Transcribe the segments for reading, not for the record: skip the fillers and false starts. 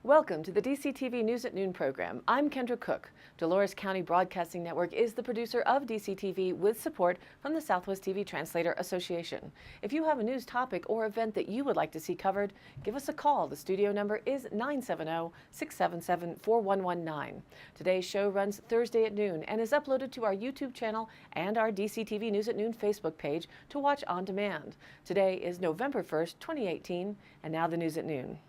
Welcome to the DCTV News at Noon program. I'm Kendra Cook. Dolores County Broadcasting Network is the producer of DCTV with support from the Southwest TV Translator Association. If you have a news topic or event that you would like to see covered, give us a call. The studio number is 970-677-4119. Today's show runs Thursday at noon and is uploaded to our YouTube channel and our DCTV News at Noon Facebook page to watch on demand. Today is November 1st, 2018, and now the news at noon.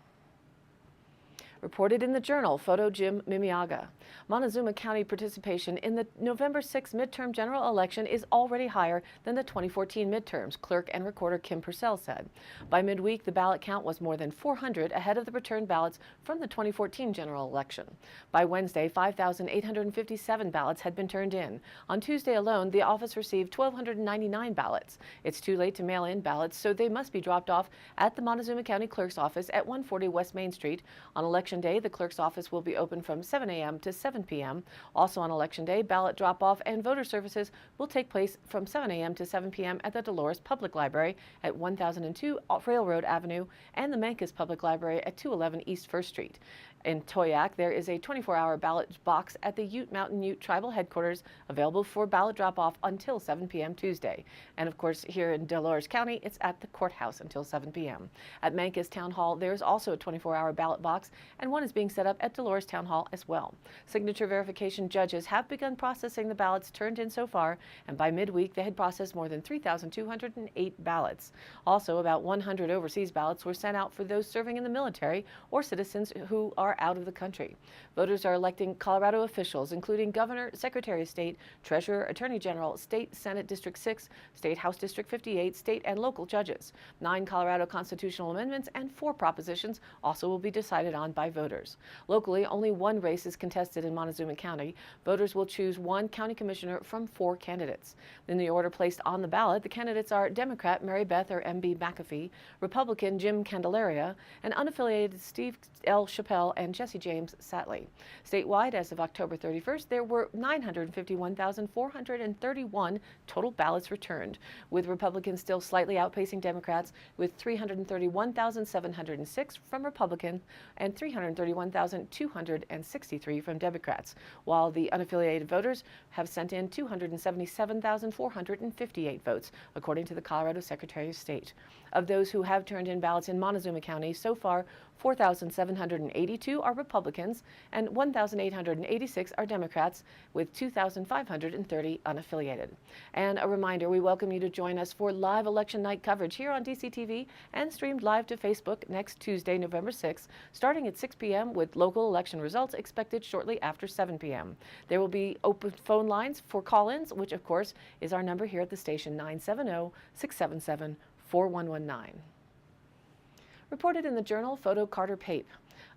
Reported in the Journal, photo Jim Mimiaga. Montezuma County participation in the November 6 midterm general election is already higher than the 2014 midterms, clerk and recorder Kim Purcell said. By midweek, the ballot count was more than 400 ahead of the returned ballots from the 2014 general election. By Wednesday, 5,857 ballots had been turned in. On Tuesday alone, the office received 1,299 ballots. It's too late to mail in ballots, so they must be dropped off at the Montezuma County Clerk's office at 140 West Main Street. On Election Day, the clerk's office will be open from 7 a.m. to 7 p.m. Also on Election Day, ballot drop-off and voter services will take place from 7 a.m. to 7 p.m. at the Dolores Public Library at 1002 Railroad Avenue and the Mancos Public Library at 211 East 1st Street. In Toyac, there is a 24-hour ballot box at the Ute Mountain Ute Tribal Headquarters available for ballot drop-off until 7 p.m. Tuesday. And of course, here in Dolores County, it's at the courthouse until 7 p.m. At Mancos Town Hall, there's also a 24-hour ballot box, and one is being set up at Dolores Town Hall as well. Signature verification judges have begun processing the ballots turned in so far, and by midweek, they had processed more than 3,208 ballots. Also, about 100 overseas ballots were sent out for those serving in the military or citizens who are out of the country. Voters are electing Colorado officials, including Governor, Secretary of State, Treasurer, Attorney General, State Senate District 6, State House District 58, state and local judges. 9 Colorado constitutional amendments and 4 propositions also will be decided on by voters. Locally, only 1 race is contested in Montezuma County. Voters will choose 1 county commissioner from 4 candidates. In the order placed on the ballot, the candidates are Democrat Mary Beth or MB McAfee, Republican Jim Candelaria, and unaffiliated Steve L. Chappelle and Jesse James Satley. Statewide, as of October 31st, there were 951,431 total ballots returned, with Republicans still slightly outpacing Democrats with 331,706 from Republicans and 331,263 from Democrats, while the unaffiliated voters have sent in 277,458 votes, according to the Colorado Secretary of State. Of those who have turned in ballots in Montezuma County so far, 4,782 are Republicans and 1,886 are Democrats, with 2,530 unaffiliated. And a reminder, we welcome you to join us for live election night coverage here on DCTV and streamed live to Facebook next Tuesday, November 6th, starting at 6 p.m. with local election results expected shortly after 7 p.m. There will be open phone lines for call-ins, which of course is our number here at the station, 970-677-4119. Reported in the Journal, photo Carter Pape.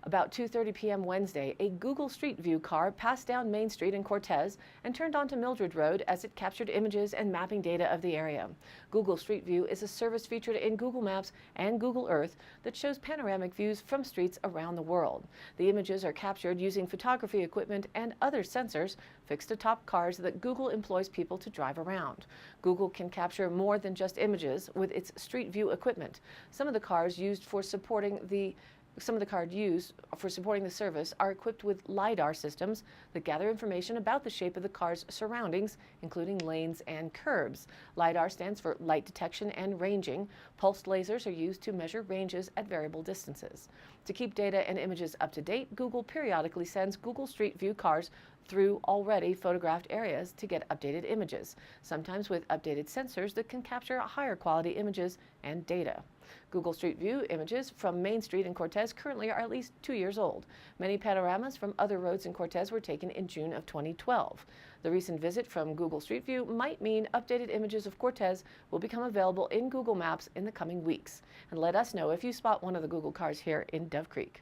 About 2:30 p.m. Wednesday, a Google Street View car passed down Main Street in Cortez and turned onto Mildred Road as it captured images and mapping data of the area. Google Street View is a service featured in Google Maps and Google Earth that shows panoramic views from streets around the world. The images are captured using photography equipment and other sensors fixed atop cars that Google employs people to drive around. Google can capture more than just images with its Street View equipment. Some of the cars used for supporting the service are equipped with LiDAR systems that gather information about the shape of the car's surroundings, including lanes and curbs. LiDAR stands for light detection and ranging. Pulsed lasers are used to measure ranges at variable distances. To keep data and images up to date, Google periodically sends Google Street View cars through already photographed areas to get updated images, sometimes with updated sensors that can capture higher quality images and data. Google Street View images from Main Street in Cortez currently are at least 2 years old. Many panoramas from other roads in Cortez were taken in June of 2012. The recent visit from Google Street View might mean updated images of Cortez will become available in Google Maps in the coming weeks. And let us know if you spot one of the Google cars here in Dove Creek.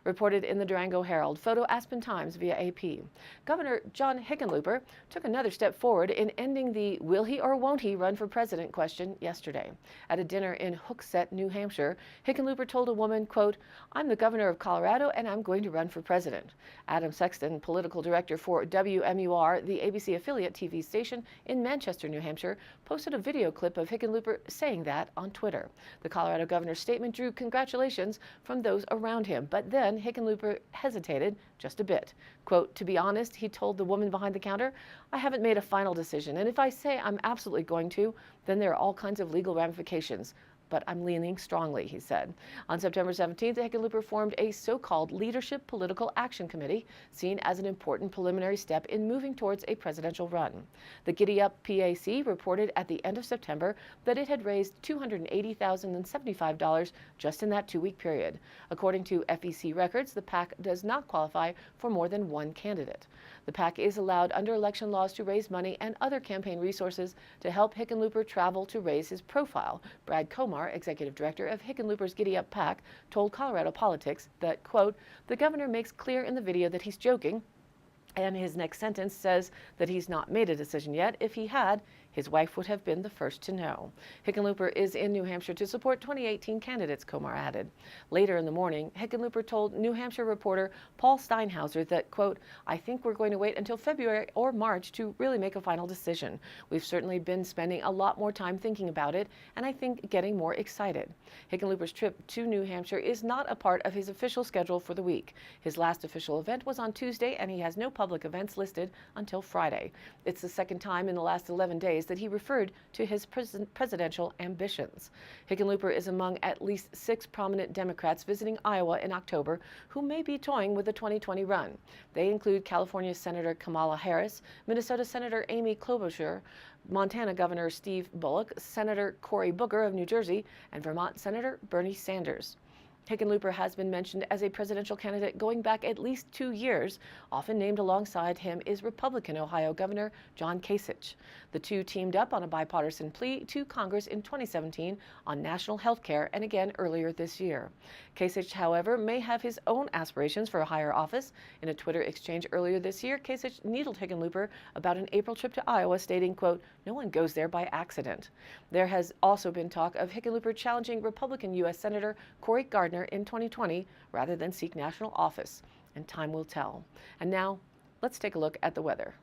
Reported in the Durango Herald, photo Aspen Times via AP. Governor John Hickenlooper took another step forward in ending the will he or won't he run for president question yesterday. At a dinner in Hooksett, New Hampshire, Hickenlooper told a woman, quote, "I'm the governor of Colorado and I'm going to run for president." Adam Sexton, political director for WMUR, the ABC affiliate TV station in Manchester, New Hampshire, posted a video clip of Hickenlooper saying that on Twitter. The Colorado governor's statement drew congratulations from those around him, but then again, Hickenlooper hesitated just a bit. Quote, "To be honest," he told the woman behind the counter, "I haven't made a final decision, and if I say I'm absolutely going to, then there are all kinds of legal ramifications. But I'm leaning strongly," he said. On September 17th, Hickenlooper formed a so-called Leadership Political Action Committee, seen as an important preliminary step in moving towards a presidential run. The Giddy Up PAC reported at the end of September that it had raised $280,075 just in that 2-week period. According to FEC records, the PAC does not qualify for more than one candidate. The PAC is allowed under election laws to raise money and other campaign resources to help Hickenlooper travel to raise his profile. Brad Komar, executive director of Hickenlooper's Giddy Up PAC, told Colorado Politics that, quote, "The governor makes clear in the video that he's joking, and his next sentence says that he's not made a decision yet. If he had, his wife would have been the first to know." Hickenlooper is in New Hampshire to support 2018 candidates, Komar added. Later in the morning, Hickenlooper told New Hampshire reporter Paul Steinhauser that, quote, "I think we're going to wait until February or March to really make a final decision. We've certainly been spending a lot more time thinking about it, and I think getting more excited." Hickenlooper's trip to New Hampshire is not a part of his official schedule for the week. His last official event was on Tuesday, and he has no public events listed until Friday. It's the second time in the last 11 days that he referred to his presidential ambitions. Hickenlooper is among at least 6 prominent Democrats visiting Iowa in October who may be toying with the 2020 run. They include California Senator Kamala Harris, Minnesota Senator Amy Klobuchar, Montana Governor Steve Bullock, Senator Cory Booker of New Jersey, and Vermont Senator Bernie Sanders. Hickenlooper has been mentioned as a presidential candidate going back at least 2 years. Often named alongside him is Republican Ohio Governor John Kasich. The two teamed up on a bipartisan plea to Congress in 2017 on national health care and again earlier this year. Kasich, however, may have his own aspirations for a higher office. In a Twitter exchange earlier this year, Kasich needled Hickenlooper about an April trip to Iowa, stating, quote, "No one goes there by accident." There has also been talk of Hickenlooper challenging Republican U.S. Senator Cory Gardner in 2020 rather than seek national office, and time will tell. And now, let's take a look at the weather.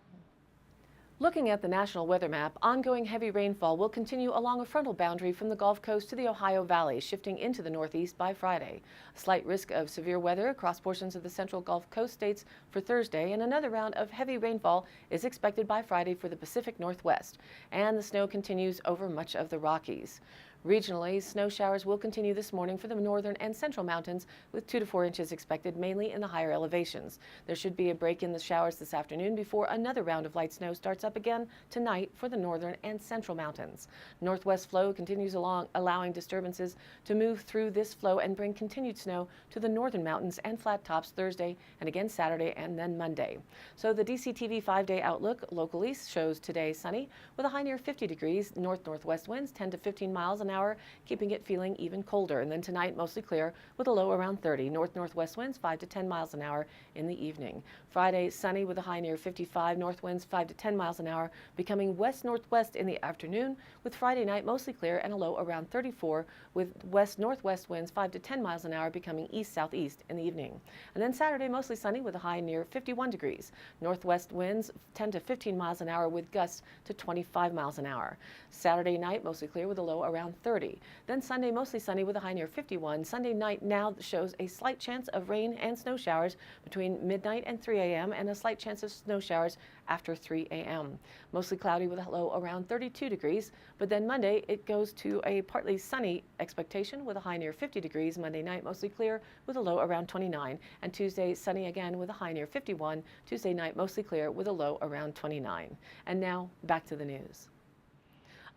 Looking at the national weather map, ongoing heavy rainfall will continue along a frontal boundary from the Gulf Coast to the Ohio Valley, shifting into the northeast by Friday. A slight risk of severe weather across portions of the central Gulf Coast states for Thursday, and another round of heavy rainfall is expected by Friday for the Pacific Northwest. And the snow continues over much of the Rockies. Regionally, snow showers will continue this morning for the northern and central mountains, with 2 to 4 inches expected mainly in the higher elevations. There should be a break in the showers this afternoon before another round of light snow starts up again tonight for the northern and central mountains. Northwest flow continues along, allowing disturbances to move through this flow and bring continued snow to the northern mountains and flat tops Thursday and again Saturday and then Monday. So the DCTV 5-day outlook locally shows today sunny with a high near 50 degrees, north-northwest winds 10 to 15 miles an hour, keeping it feeling even colder. And then tonight, mostly clear with a low around 30. North-northwest winds 5 to 10 miles an hour in the evening. Friday, sunny with a high near 55. North winds 5 to 10 miles an hour, becoming west-northwest in the afternoon, with Friday night mostly clear and a low around 34, with west-northwest winds 5 to 10 miles an hour, becoming east-southeast in the evening. And then Saturday, mostly sunny with a high near 51 degrees. Northwest winds 10 to 15 miles an hour, with gusts to 25 miles an hour. Saturday night, mostly clear with a low around 30. Then Sunday, mostly sunny with a high near 51. Sunday night now shows a slight chance of rain and snow showers between midnight and 3 a.m. and a slight chance of snow showers after 3 a.m. Mostly cloudy with a low around 32 degrees. But then Monday, it goes to a partly sunny expectation with a high near 50 degrees. Monday night, mostly clear with a low around 29. And Tuesday, sunny again with a high near 51. Tuesday night, mostly clear with a low around 29. And now, back to the news.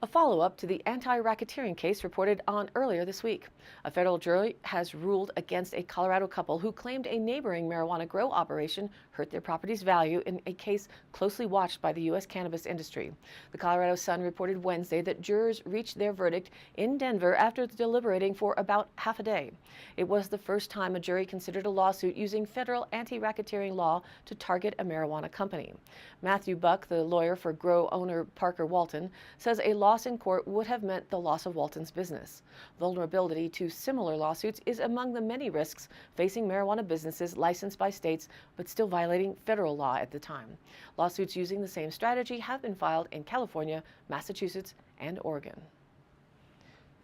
A follow-up to the anti-racketeering case reported on earlier this week. A federal jury has ruled against a Colorado couple who claimed a neighboring marijuana grow operation hurt their property's value in a case closely watched by the U.S. cannabis industry. The Colorado Sun reported Wednesday that jurors reached their verdict in Denver after deliberating for about half a day. It was the first time a jury considered a lawsuit using federal anti-racketeering law to target a marijuana company. Matthew Buck, the lawyer for grow owner Parker Walton, says a loss in court would have meant the loss of Walton's business. Vulnerability to similar lawsuits is among the many risks facing marijuana businesses licensed by states but still violating federal law at the time. Lawsuits using the same strategy have been filed in California, Massachusetts, and Oregon.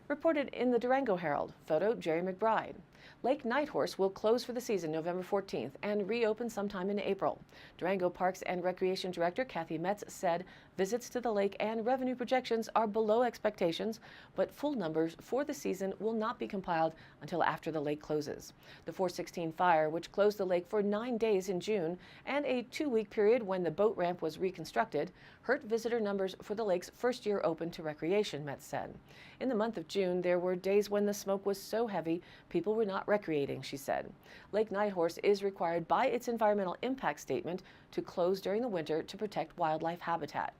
Reported in the Durango Herald. Photo, Jerry McBride. Lake Nighthorse will close for the season November 14th and reopen sometime in April. Durango Parks and Recreation Director Kathy Metz said visits to the lake and revenue projections are below expectations, but full numbers for the season will not be compiled until after the lake closes. The 416 fire, which closed the lake for 9 days in June and a 2-week period when the boat ramp was reconstructed, hurt visitor numbers for the lake's first year open to recreation, Metz said. In the month of June, there were days when the smoke was so heavy people were not recreating, she said. Lake Nighthorse is required by its environmental impact statement to close during the winter to protect wildlife habitat.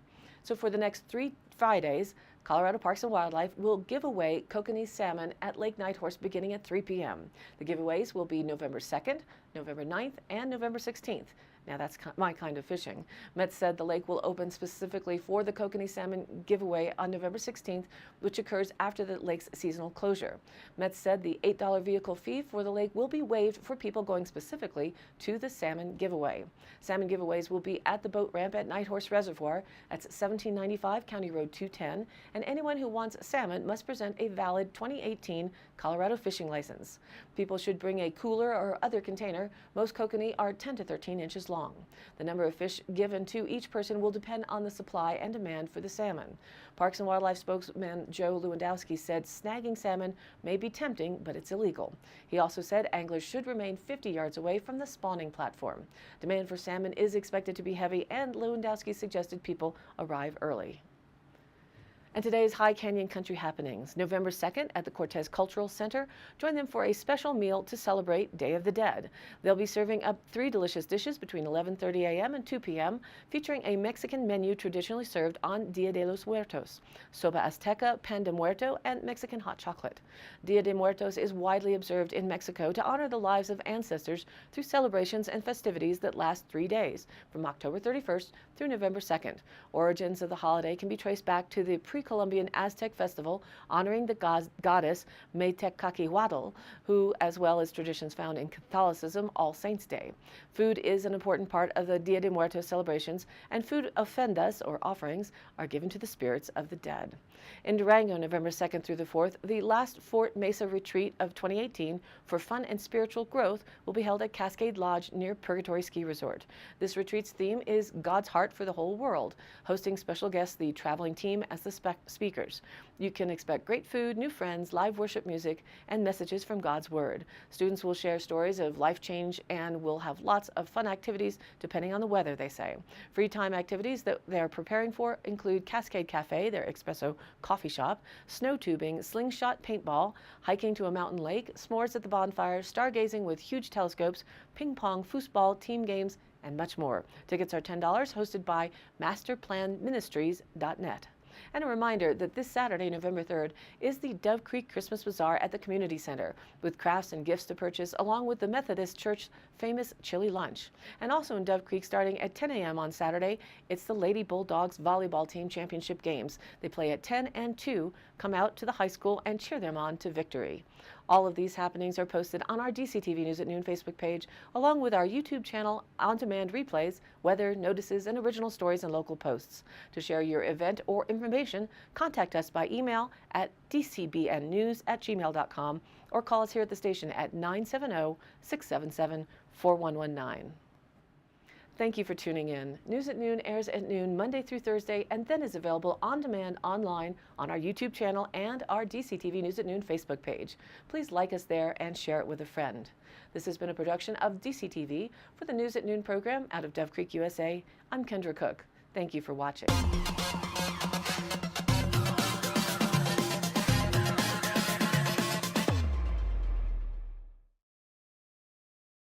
So for the next 3 Fridays, Colorado Parks and Wildlife will give away kokanee salmon at Lake Nighthorse beginning at 3 p.m. The giveaways will be November 2nd, November 9th, and November 16th. Now that's my kind of fishing. Metz said the lake will open specifically for the kokanee salmon giveaway on November 16th, which occurs after the lake's seasonal closure. Metz said the $8 vehicle fee for the lake will be waived for people going specifically to the salmon giveaway. Salmon giveaways will be at the boat ramp at Nighthorse Reservoir. That's 1795 County Road 210, and anyone who wants salmon must present a valid 2018 Colorado fishing license. People should bring a cooler or other container. Most kokanee are 10 to 13 inches long. The number of fish given to each person will depend on the supply and demand for the salmon. Parks and Wildlife spokesman Joe Lewandowski said snagging salmon may be tempting, but it's illegal. He also said anglers should remain 50 yards away from the spawning platform. Demand for salmon is expected to be heavy, and Lewandowski suggested people arrive early. And today's High Canyon Country happenings. November 2nd at the Cortez Cultural Center. Join them for a special meal to celebrate Day of the Dead. They'll be serving up 3 delicious dishes between 11:30 a.m. and 2 p.m., featuring a Mexican menu traditionally served on Dia de los Muertos: sopa azteca, pan de muerto, and Mexican hot chocolate. Dia de Muertos is widely observed in Mexico to honor the lives of ancestors through celebrations and festivities that last 3 days, from October 31st through November 2nd. Origins of the holiday can be traced back to the pre-Columbian Aztec festival honoring the goddess Mayteccacihuatl, who, as well as traditions found in Catholicism, All Saints' Day. Food is an important part of the Dia de Muertos celebrations, and food ofrendas, or offerings, are given to the spirits of the dead. In Durango, November 2nd through the 4th, the last Fort Mesa retreat of 2018 for fun and spiritual growth will be held at Cascade Lodge near Purgatory Ski Resort. This retreat's theme is God's Heart for the Whole World, hosting special guests, the traveling team, as the speakers. You can expect great food, new friends, live worship music, and messages from God's Word. Students will share stories of life change and will have lots of fun activities depending on the weather, they say. Free time activities that they're preparing for include Cascade Cafe, their espresso coffee shop, snow tubing, slingshot paintball, hiking to a mountain lake, s'mores at the bonfire, stargazing with huge telescopes, ping pong, foosball, team games, and much more. Tickets are $10, hosted by masterplanministries.net. And a reminder that this Saturday, November 3rd, is the Dove Creek Christmas Bazaar at the Community Center, with crafts and gifts to purchase, along with the Methodist Church famous chili lunch. And also in Dove Creek, starting at 10 a.m. on Saturday, it's the Lady Bulldogs volleyball team championship games. They play at 10 and 2. Come out to the high school and cheer them on to victory. All of these happenings are posted on our DCTV News at Noon Facebook page, along with our YouTube channel, on-demand replays, weather, notices, and original stories and local posts. To share your event or information, contact us by email at dcbnnews@gmail.com or call us here at the station at 970-677-4119. Thank you for tuning in. News at Noon airs at noon Monday through Thursday and then is available on demand online on our YouTube channel and our DCTV News at Noon Facebook page. Please like us there and share it with a friend. This has been a production of DCTV for the News at Noon program out of Dove Creek, USA. I'm Kendra Cook. Thank you for watching.